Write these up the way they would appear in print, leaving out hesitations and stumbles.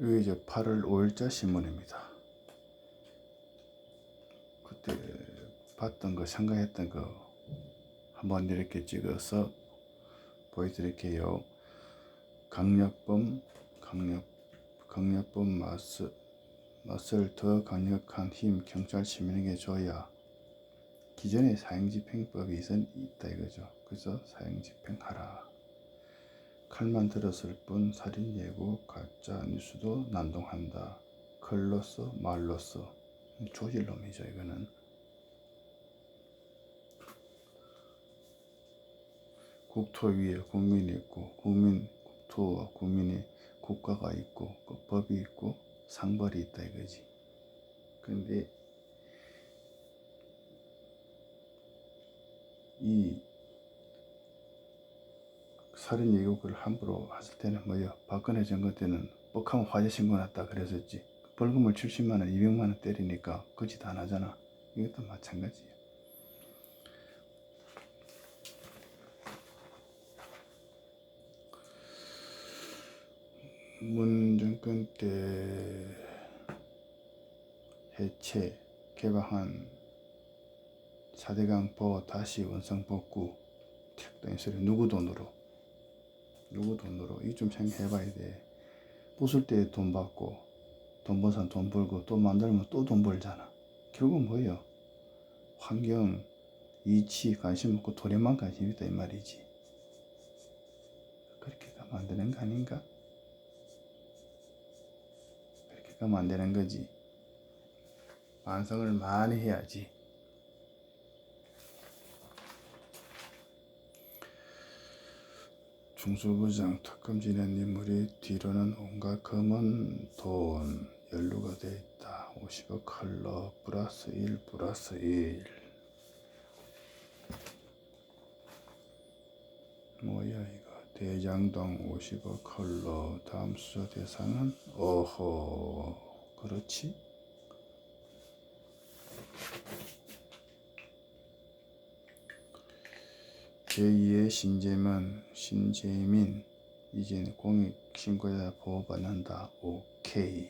여기 이제 8월 5일자 신문입니다. 그때 봤던 거, 생각했던 거 한번 이렇게 찍어서 보여드릴게요. 강력범 맛을 더 강력한 힘 경찰 시민에게 줘야 기존의 사형집행법이 있다 이거죠. 그래서 사형집행하라. 칼만 들었을 뿐 살인 예고 가짜 뉴스도 난동한다. 글로써 말로써 조질놈이죠. 이거는 국토 위에 국민이 있고 국토와 국민이 국가가 있고 법이 있고 상벌이 있다 이거지. 근데 이 살인 예고를 함부로 했을 때는 뭐야, 박근혜 정권 때는 뻑하면 화재 신고 났다 그랬었지. 벌금을 70만원 200만원 때리니까 거짓 안 하잖아. 이것도 마찬가지야. 문 정권 때 해체 개방한 4대강 보 다시 원성복구 이 소리 누구 돈으로 이거 좀 생각해봐야 돼. 부술 때 돈 받고 돈 버선 돈 벌고 또 만들면 또 돈 벌잖아. 결국 뭐예요? 환경, 이치 관심 없고 돈에만 관심 있다 이 말이지. 그렇게 가면 안 되는 거 아닌가? 그렇게 가면 안 되는 거지. 반성을 많이 해야지. 중수부장 특검 지낸 인물이 뒤로는 온갖 검은 돈 연루가 돼 있다. 50억 컬러 플러스 1 플러스 1. 뭐야 이거. 대장동 50억 컬러. 다음 수사 대상은 어허. 그렇지? 제2의 신재민 이제는 공익신고자 보호받는다. 오케이.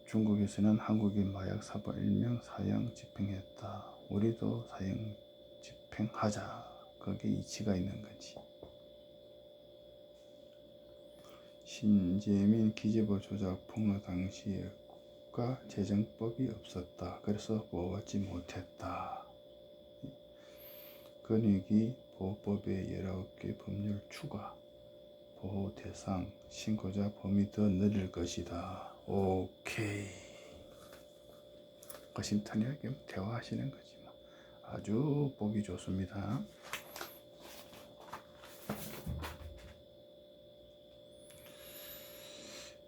중국에서는 한국인 마약 사범 1명 사형 집행했다. 우리도 사형 집행하자. 거기에 이치가 있는 거지. 신재민 기재부 조작 폭로 당시에 국가 재정법이 없었다. 그래서 보호받지 못했다. 권익위 보호법에 19개 법률 추가, 보호 대상, 신고자 범위 더 늘릴 것이다. 오케이. 거심탄회하게 대화하시는 거지 뭐. 아주 보기 좋습니다.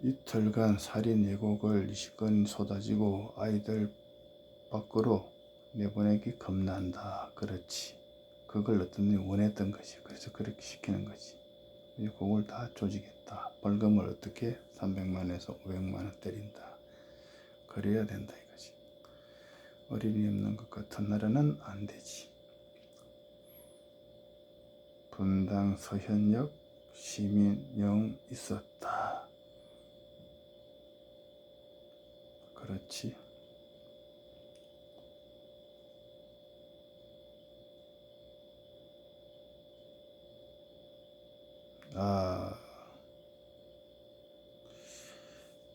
이틀간 살인 예고글 20건 쏟아지고 아이들 밖으로 내보내기 겁난다. 그렇지. 그걸 어떤 놈이 원했던 거지. 그래서 그렇게 시키는 거지. 그걸 다 조지겠다. 벌금을 어떻게 300만원에서 500만원 때린다. 그래야 된다 이거지. 어린이 없는 것 같은 나라는 안 되지. 분당 서현역 시민영 있었다. 그렇지.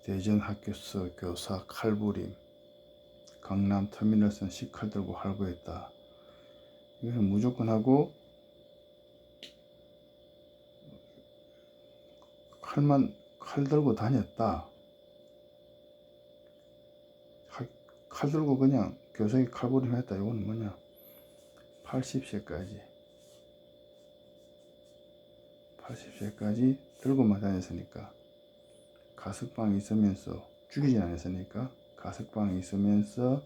대전 학교서 교사 칼부림. 강남 터미널선 시칼 들고 활보했다. 이거는 무조건 하고 칼 들고 다녔다. 칼 들고 그냥 교사에게 칼부림 했다. 이거는 뭐냐, 80세까지 들고만 다녔으니까, 가석방이 있으면서 죽이진 않았으니까 가석방이 있으면서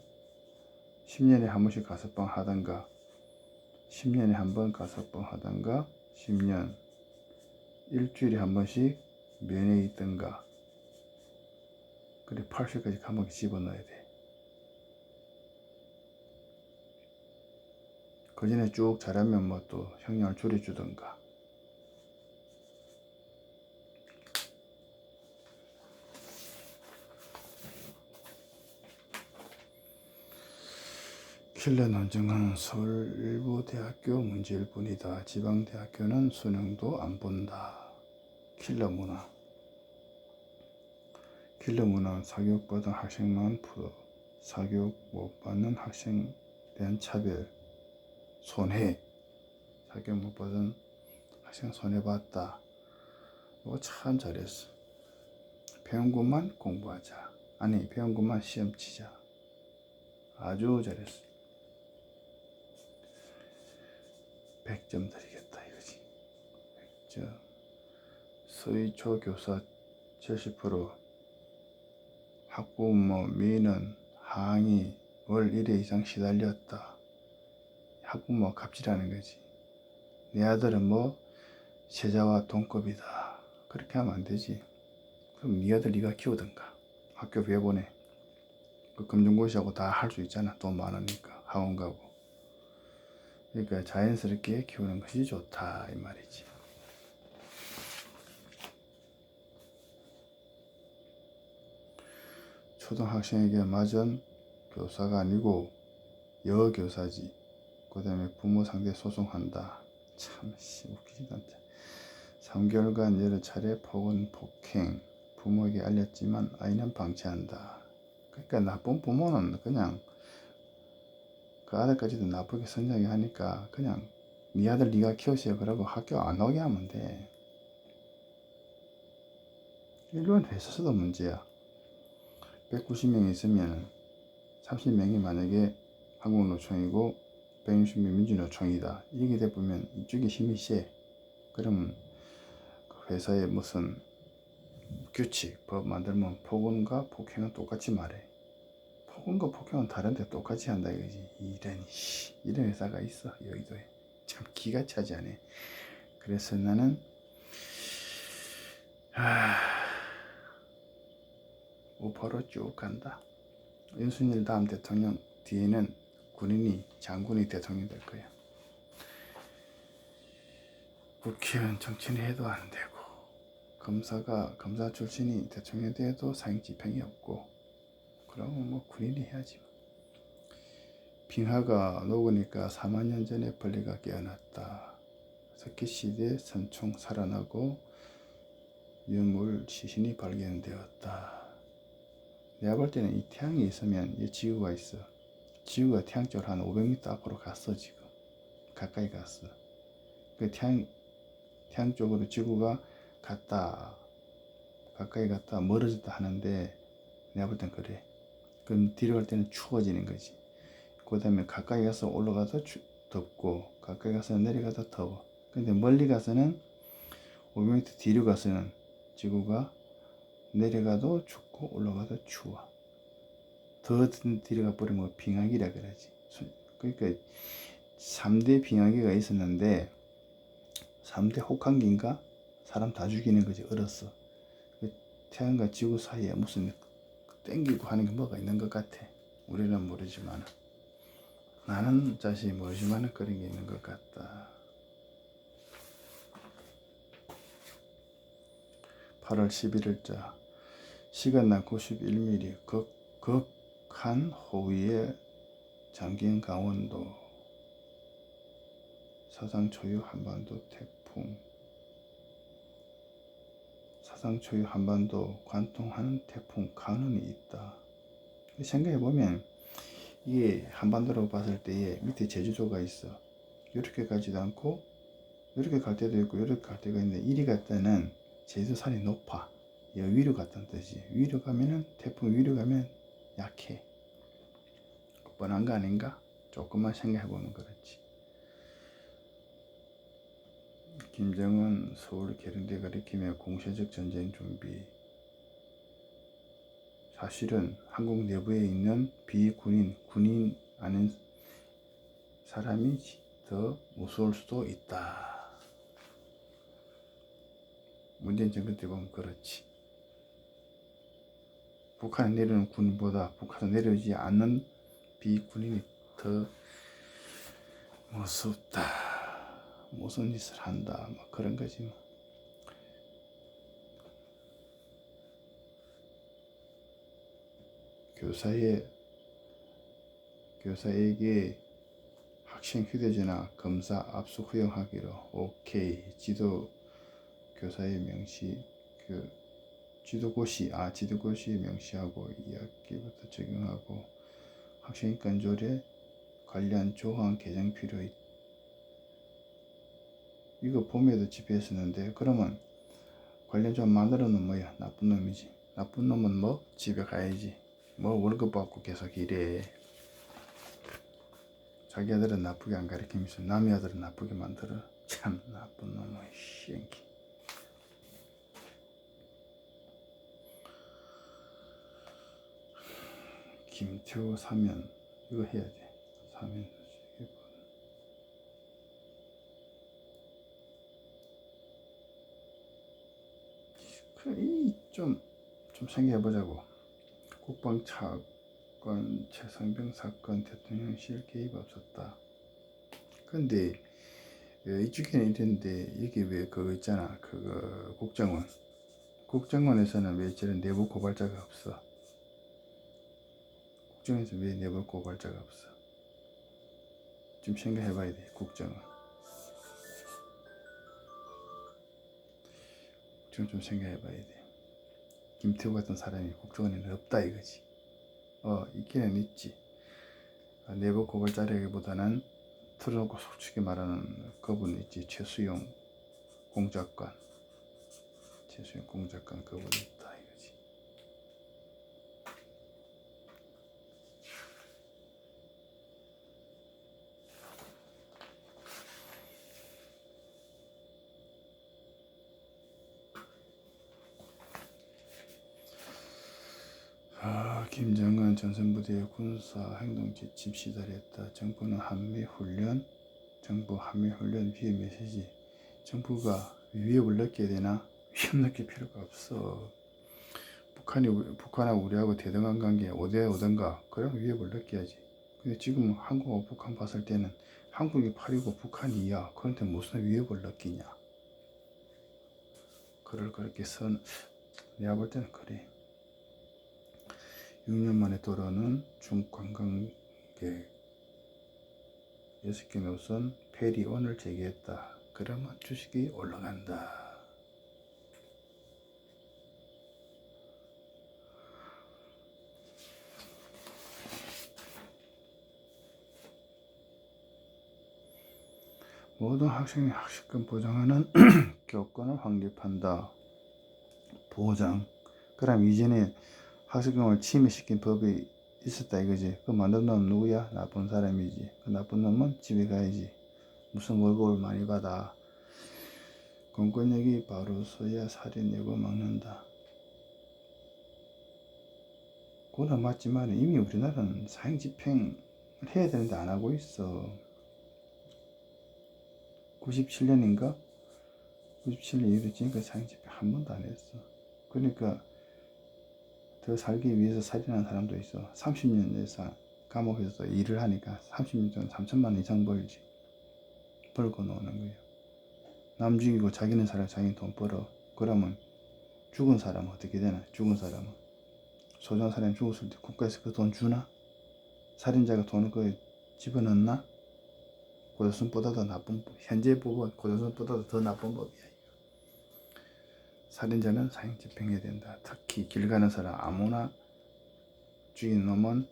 10년에 한 번씩 가석방 하던가 10년에 한 번 가석방 하던가 10년 일주일에 한 번씩 면회 있던가. 그래 80까지 감옥에 집어넣어야 돼. 그 전에 쭉 잘하면 뭐 또 형량을 줄여주던가. 킬러 논증은 서울 일부 대학교 문제일 뿐이다. 지방대학교는 수능도 안 본다. 킬러 문화. 킬러 문화는 사교육받은 학생만 풀어 사교육 못 받는 학생에 대한 차별, 손해. 사교육 못 받은 학생 손해봤다. 이거 참 잘했어. 배운 것만 공부하자. 아니, 배운 것만 시험 치자. 아주 잘했어. 100점 드리겠다 이거지. 100점. 서희초 교사 70%, 학부모 미는 항의 월 1회 이상 시달렸다. 학부모 갑질하는 거지. 내 아들은 뭐 세자와 동급이다. 그렇게 하면 안 되지. 그럼 네 아들 네가 키우든가. 학교 왜 보내? 그 금전고시하고 다 할 수 있잖아. 돈 많으니까 학원 가고. 그러니까 자연스럽게 키우는 것이 좋다 이 말이지. 초등학생에게 맞은 교사가 아니고 여교사지. 그 다음에 부모 상대 소송한다. 참 웃기지도 않다. 3개월간 여러 차례 폭언 폭행 부모에게 알렸지만 아이는 방치한다. 그러니까 나쁜 부모는 그냥 그 아들까지도 나쁘게 선장이 하니까 그냥 네 아들 네가 키우세요 그러고 학교 안 오게 하면 돼. 일반 회사에서도 문제야. 190명 있으면 30명이 만약에 한국노총이고 160명 민주노총이다. 이렇게 돼보면 이쪽이 힘이 세. 그러면 그 회사에 무슨 규칙, 법 만들면 폭언과 폭행은 똑같이 말해. 폭언과 폭행은 다른데 똑같이 한다 이거지. 이런 회사가 있어 여의도에. 참 기가 차지하네. 그래서 나는 5%로 쭉 간다. 윤석열 다음 대통령 뒤에는 군인이 장군이 대통령이 될 거야. 국회의원 정치인 해도 안 되고 검사 출신이 대통령이 돼도 사형집행이 없고 그러면 뭐 군인이 해야지. 빙하가 녹으니까 4만 년 전에 벌레가 깨어났다. 석기시대 선총 살아나고 유물 시신이 발견되었다. 내가 볼 때는 이 태양이 있으면 이 지구가 있어. 지구가 태양 쪽으로 한 500m 앞으로 갔어. 지금 가까이 갔어. 그 태양 쪽으로 지구가 갔다 가까이 갔다 멀어졌다 하는데 내가 볼 땐 그래. 그럼 뒤로 갈 때는 추워지는 거지. 그 다음에 가까이 가서 올라가서 덥고 가까이 가서 내려가서 더워. 근데 멀리 가서는 500m 뒤로 가서는 지구가 내려가도 춥고 올라가도 추워. 더 뒤로 가버리면 빙하기라 그러지. 그러니까 3대 빙하기가 있었는데 3대 혹한기인가? 사람 다 죽이는 거지. 얼었어. 태양과 지구 사이에 무슨 땡기고 하는 게 뭐가 있는 것 같아. 우리는 모르지만 나는 자신이 모르지만 그런 게 있는 것 같다. 8월 11일자 시간당 91mm 극한 호위에 잠긴 강원도 사상 초유 한반도 태풍 사상 초유 한반도 관통하는 태풍 간운이 있다. 생각해보면 이게 한반도로 봤을 때에 밑에 제주도가 있어. 이렇게 가지도 않고 이렇게 갈 때도 있고 이렇게 갈 때가 있는데 이리 갈 때는 제주산이 높아. 위로 갔다는 뜻이. 위로 가면은 태풍 위로 가면 약해. 뻔한 거 아닌가? 조금만 생각해보면 그렇지. 김정은 서울 계룡대 가리키며 공세적 전쟁 준비. 사실은 한국 내부에 있는 군인 아닌 사람이 더 무서울 수도 있다. 문재인 정권 때 보면 그렇지. 북한에 내려오는 군보다 북한에 내려오지 않는 비군인이 더 무섭다. 무슨 짓을 한다. 뭐 그런 거지 뭐. 교사의 교사에게 학생 휴대전화 검사 압수 허용하기로. 오케이. 교사의 명시 지도고시에 명시하고 2학기부터 적용하고 학생인권 조례 관련 조항 개정 필요 있다. 이거 봄에도 집회했었는데 그러면 관련 조항 만들어 놓으면 뭐야? 나쁜 놈이지. 나쁜 놈은 뭐? 집에 가야지. 뭐 월급 받고 계속 일해. 자기 아들은 나쁘게 안 가르치면서 남의 아들은 나쁘게 만들어. 참 나쁜 놈의 시행기. 김태호 사면 이거 해야 돼. 사면 좀 생각해보자고. 국방차관 최상병 사건 대통령실 개입 없었다. 근데 이쪽에는 이랬는데 이게 왜 그거 있잖아. 그거 국정원에서는 왜 저런 내부 고발자가 없어? 국정원에서 왜 내부 고발자가 없어? 좀 생각해봐야 돼. 국정원 좀 생각해봐야 돼. 김태우 같은 사람이 국정원에는 없다 이거지. 있기는 있지. 내부 고발자라기보다는 틀어놓고 솔직히 말하는 그분 있지. 최수용 공작관 그분 있다 이거지. 김정은 전선부대의 군사행동지 집시달했다. 정부 한미훈련 위해 메시지. 정부가 위협을 느껴야 되나? 위협 느낄 필요가 없어. 북한하고 우리하고 대등한 관계 5대5든가 그럼 위협을 느껴야지. 근데 지금 한국하고 북한 봤을 때는 한국이 8이고 북한이 2야. 그런데 무슨 위협을 느끼냐? 그렇게 내가 볼 때는 그래. 6년 만에 돌아오는 중관광객 6개 노선 페리원을 재개했다. 그러면 주식이 올라간다. 모든 학생의 학습권 보장하는 교권을 확립한다. 보장. 그럼 이전에 학습권을 침해시킨 법이 있었다 이거지. 그 만든 놈은 누구야? 나쁜 사람이지. 그 나쁜 놈은 집에 가야지. 무슨 월급을 많이 받아. 공권력이 바로 서야 살인 예고 막는다. 그건 맞지만 이미 우리나라는 사형 집행을 해야 되는데 안 하고 있어. 97년인가? 97년 이후로 지금까지 사형 집행 한 번도 안 했어. 그러니까 더 살기 위해서 살인한 사람도 있어. 30년 이상 감옥에서 일을 하니까 30년 동안 3천만 원 이상 벌고 노는 거예요. 남 죽이고 자기는 살아 자기는 돈 벌어. 그러면 죽은 사람은 어떻게 되나? 죽은 사람은 소중한 사람이 죽었을 때 국가에서 그 돈 주나? 살인자가 돈을 그 집어넣나? 고조선보다도 나쁜 현재 법은 고조선보다도 더 나쁜 법이야. 살인자는 사형 집행해야 된다. 특히 길 가는 사람 아무나 죽인 놈은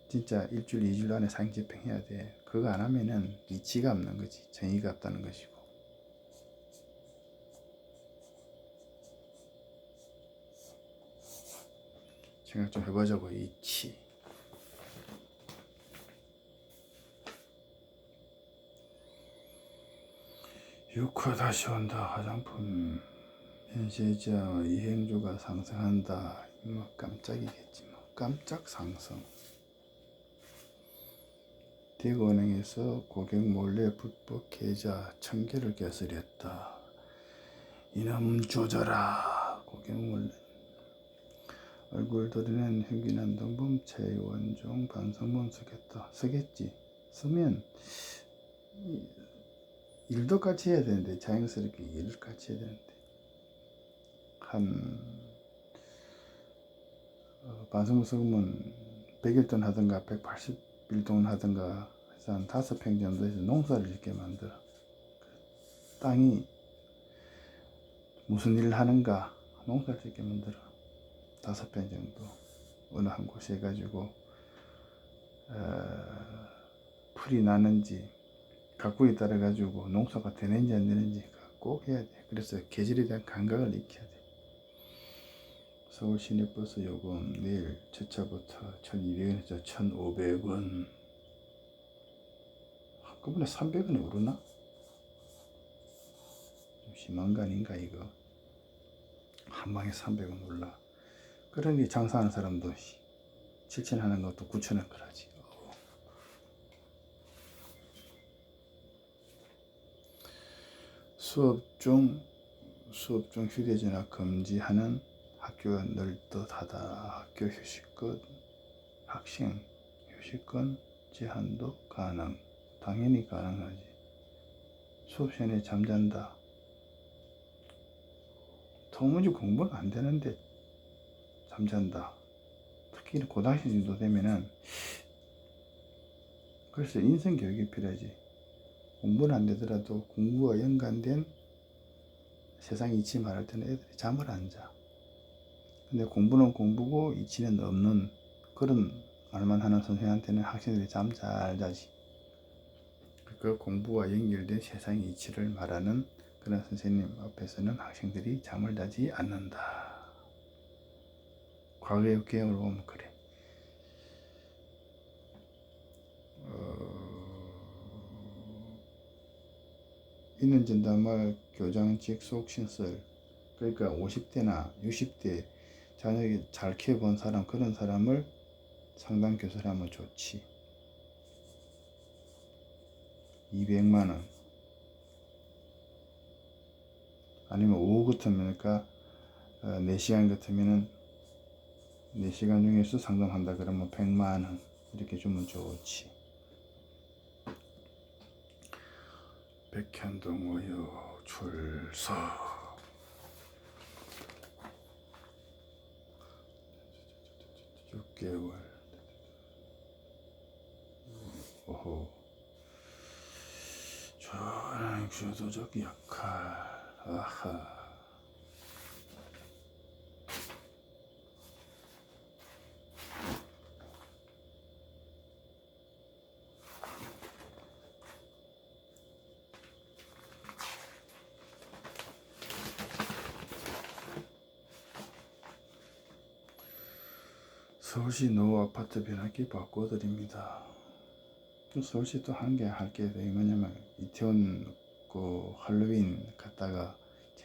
진짜 일주일, 2주일 안에 사형 집행해야 돼. 그거 안 하면은 이치가 없는 거지. 정의가 없다는 것이고. 생각 좀 해보자고. 이치. 유가 다시 온다. 화장품 현실자 이행주가 상승한다. 뭐 깜짝이겠지. 뭐 깜짝 상승. 대구은행에서 고객 몰래 불법 계좌 1000개를 개설했다. 이놈 조져라. 고객 몰래. 얼굴 드러낸 흉기난 동범 최원종 반성문 쓰겠지. 쓰면 일도 같이 해야 되는데 자연스럽게 일을 같이 해야 되는데 반성문 쓰면 100일 돈 하든가 180일 일동을 하든가 해서 한 5평 정도에서 농사를 짓게 만들어. 땅이 무슨 일을 하는가? 농사를 짓게 만들어. 5평 정도 어느 한 곳에 해가지고 풀이 나는지 각국에 따라 가지고 농사가 되는지 안 되는지 꼭 해야 돼. 그래서 계절에 대한 감각을 익혀야 돼. 서울 시내버스 요금 내일 첫 차부터 1200원에서 1500원. 한꺼번에 300원이 오르나? 좀 심한 거 아닌가 이거. 한 방에 300원 올라. 그러니 장사하는 사람도 7,000원 하는 것도 9,000원 그러지. 수업 중 휴대전화 금지하는 학교가 늘듯하다. 학교 휴식권, 학생 휴식권 제한도 가능. 당연히 가능하지. 수업 시간에 잠잔다. 도무지 공부는 안 되는데 잠잔다. 특히 고등학생 정도 되면은 그래서 인성 교육이 필요하지. 공부는 안 되더라도 공부와 연관된 세상 이치 말할 때는 애들이 잠을 안 자. 근데 공부는 공부고 이치는 없는 그런 말만 하는 선생님한테는 학생들이 잠 잘 자지. 그 공부와 연결된 세상 이치를 말하는 그런 선생님 앞에서는 학생들이 잠을 자지 않는다. 과거의 경험을 보면 그래. 이는 전담할 교장 직속 신설. 그러니까 50대나 60대 자녀를 잘 키워본 사람, 그런 사람을 상담 교사를 하면 좋지. 200만원. 아니면 오후 같으면, 그러니까 4시간 같으면은 4시간 중에서 상담한다 그러면 100만원. 이렇게 주면 좋지. 백현동 우유 출석. 6개월. 오호. 저는 주도적 역할. 아하. 서울시 노후 아파트 변압기 바꿔드립니다. 서울시 또 한 개 할게 뭐냐면 이태원 그 할로윈 갔다가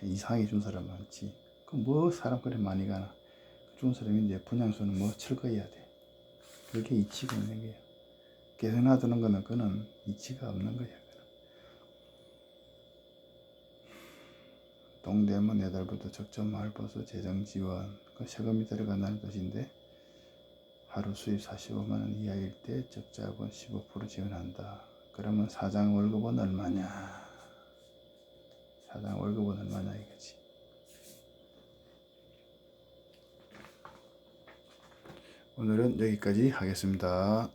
이상하게 준 사람 많지. 그 뭐 사람 그래 많이 가나. 준 사람인데 분양소는 뭐 철거해야 돼. 그게 이치가 있는 거야. 계속 놔두는 거는 그는 이치가 없는 거야. 동대문 8달부터 적정 마을버스 재정 지원. 그 세금이 들어간다는 뜻인데 하루 수입 45만원 이하일 때 적자분 15% 지원한다. 그러면 사장 월급은 얼마냐? 사장 월급은 얼마냐 이거지. 오늘은 여기까지 하겠습니다.